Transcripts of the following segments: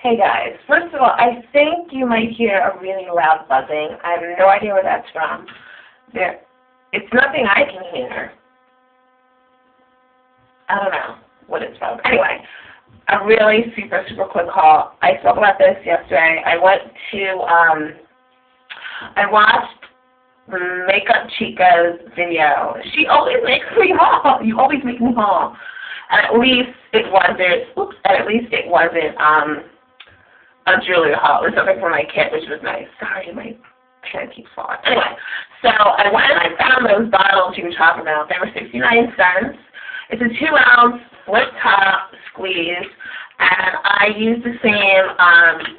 Hey guys, first of all, I think you might hear a really loud buzzing. I have no idea where that's from. It's nothing I can hear. I don't know what it's from. Anyway, a really super quick call. I spoke about this yesterday. I watched MakeupChica's video. She always makes me haul. You always make me haul. And at least it wasn't a jewelry haul. It was something for my kid, which was nice. Sorry, my pen keeps falling. Anyway, so I went and I found those bottles you were talking about. They were 69 cents. It's a 2-ounce flip top squeeze, and I used the same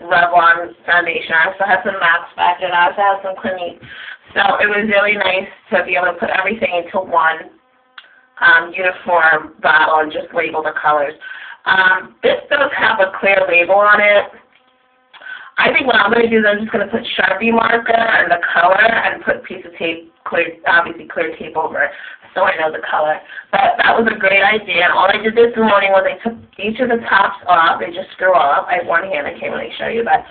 Revlon foundation. I also had some Max back, and I also had some Clinique. So it was really nice to be able to put everything into one uniform bottle and just label the colors. This does have a clear label on it. I think what I'm going to do is I'm just going to put Sharpie marker and the color and put a piece of tape, obviously clear tape over it so I know the color. But that was a great idea. And all I did this morning was I took each of the tops off. They just screw off. I have one hand. I can't really show you, but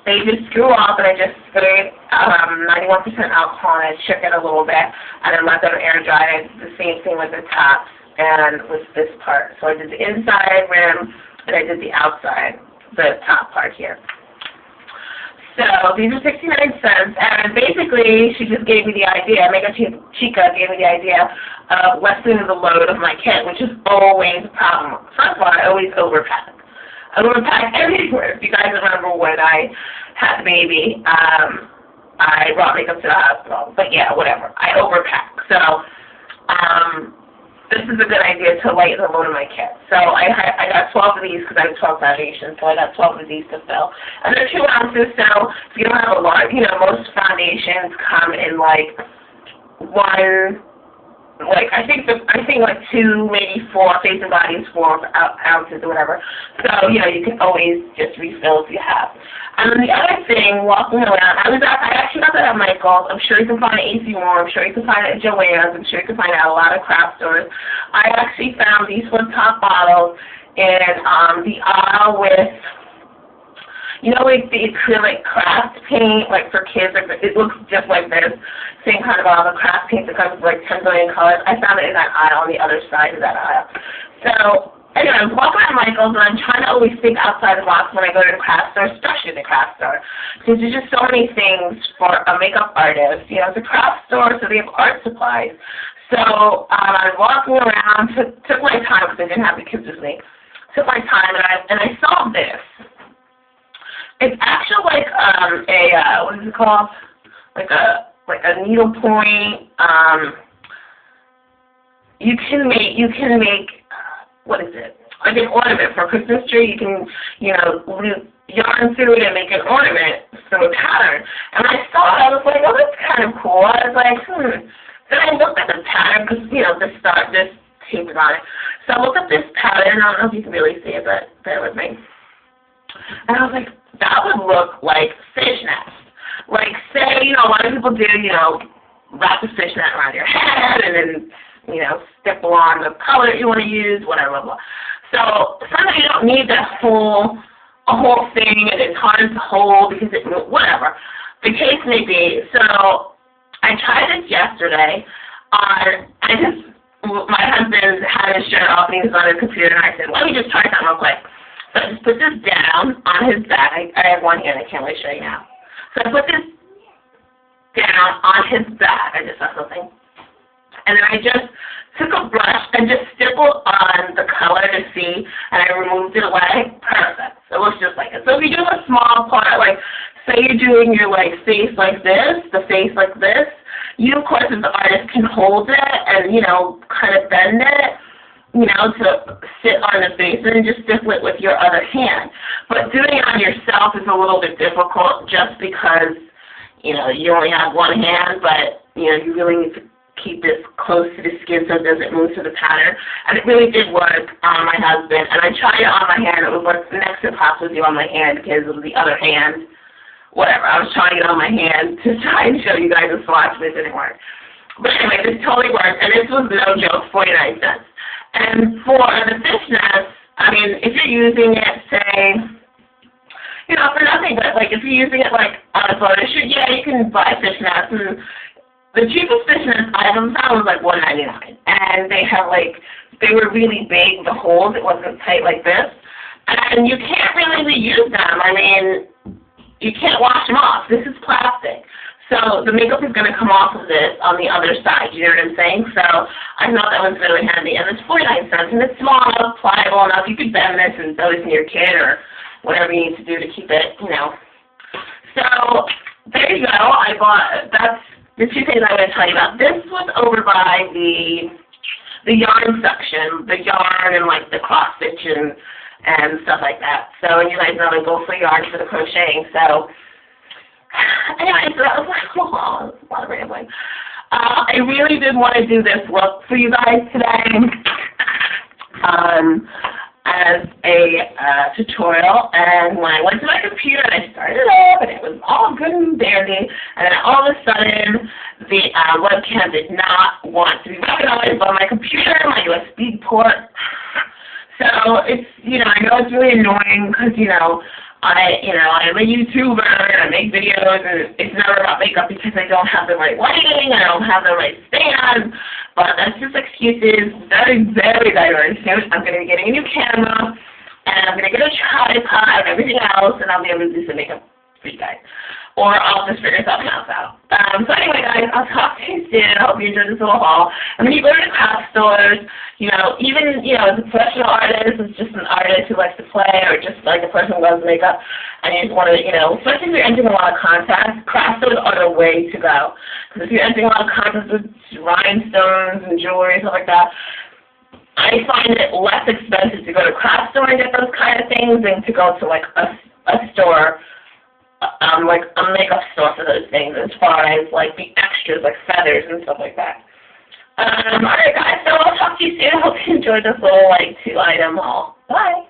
they just screw off, and I just sprayed 91% alcohol, and I shook it a little bit, and then let them air dry. I did the same thing with the tops and with this part. So I did the inside rim, and I did the outside, the top part here. So these are 69 cents, and basically she just gave me the idea, MakeupChica gave me the idea of lessening the load of my kit, which is always a problem. First of all, I always overpack. I overpack everywhere. If you guys remember when I had a baby, I brought makeup to the hospital. But yeah, whatever. I overpack. So this is a good idea to lighten the load of my kit. So I got 12 of these because I have 12 foundations, so I got 12 of these to fill. And they're 2 ounces, so if you don't have a lot, most foundations come in like I think like 2, maybe 4, Face and Body is 4 ounces or whatever. So, you can always just refill if you have. And then the other thing, walking around, I actually got that at Michael's. I'm sure you can find it at AC Moore. I'm sure you can find it at Joann's. I'm sure you can find it at a lot of craft stores. I actually found these flip top bottles in the aisle with, like the acrylic craft paint, like for kids, it looks just like this. Same kind of all the craft paint that comes with like 10 billion colors. I found it in that aisle on the other side of that aisle. So, anyway, I'm walking around Michael's, and I'm trying to always think outside the box when I go to the craft store, especially the craft store, because there's just so many things for a makeup artist. It's a craft store, so they have art supplies. So, I'm walking around, took my time because I didn't have the kids with me. Took my time, and I saw this. It's actually like what is it called? Like a needle point. You can make what is it? Like an ornament for a Christmas tree. You can yarn through it and make an ornament from a pattern. And when I saw it, I was like, oh, that's kind of cool. I was like, Then I looked at the pattern because this tape is on it. So I looked at this pattern. I don't know if you can really see it, but bear with me. And I was like, that would look like fishnet. Like, say, a lot of people do, wrap the fishnet around your head and then, stipple on the color you want to use, whatever, blah. So sometimes you don't need a whole thing, and it's hard to hold because whatever the case may be. So I tried this yesterday my husband had his shirt off and he was on his computer, and I said, let me just try something real quick. So I just put this down on his back. I have one hand. I can't really show you now. So I put this down on his back. I just saw something. And then I just took a brush and just stippled on the color to see, and I removed it away. Perfect. So it looks just like it. So if you do a small part, like say you're doing your face like this, the face like this, you, of course, as the artist, can hold it and, kind of bend it, to sit on the face and just stipple it with your other hand. But doing it on yourself is a little bit difficult just because, you only have one hand, but, you really need to keep this close to the skin so it doesn't move to the pattern. And it really did work on my husband. And I tried it on my hand. It would work next to possibly on my hand because it was the other hand. Whatever. I was trying it on my hand to try and show you guys a swatch, but it didn't work. But anyway, this totally worked. And this was no joke, 49 cents. And for the fishnets, I mean, if you're using it, say, you know, for nothing, but, like, if you're using it, like, on a photo shoot, yeah, you can buy fishnets, and the cheapest fishnets I ever found was, like, $1.99, and they had, like, they were really big, the holes, it wasn't tight like this, and you can't really reuse them. I mean, you can't wash them off. This is plastic. So the makeup is going to come off of this on the other side, you know what I'm saying? So I thought that was really handy. And it's 49 cents, and it's small enough, pliable enough. You could bend this and throw this in your kid or whatever you need to do to keep it, you know. So there you go. I bought, that's the two things I'm going to tell you about. This was over by the yarn section, the yarn and, like, the cross stitch and stuff like that. So, and you guys know I go for yarn for the crocheting. So, anyway, so that was like a lot of rambling. I really did want to do this look for you guys today as a tutorial. And when I went to my computer and I started it up, and it was all good and dandy, and then all of a sudden the webcam did not want to be recognized by my computer, my USB port. So it's, you know, I know it's really annoying because, I'm a YouTuber and I make videos, and it's never about makeup because I don't have the right lighting, I don't have the right stand, but that's just excuses. Very, very, very soon I'm going to be getting a new camera, and I'm going to get a tripod and everything else, and I'll be able to do some makeup for you guys. Or I'll just figure something else out. So anyway, guys, I'll talk to you soon. I hope you enjoyed this little haul. And when you go to the craft stores, even, as a professional artist, as just an artist who likes to play, or just like a person who loves makeup, and you just want to, especially if you're entering a lot of contests, craft stores are the way to go. Because if you're entering a lot of contests with rhinestones and jewelry and stuff like that, I find it less expensive to go to a craft store and get those kind of things than to go to, like, a store, like a makeup store for those things, as far as, like, the extras, like feathers and stuff like that. Alright, guys, so I'll talk to you soon. I hope you enjoyed this little, like, 2-item haul. Bye!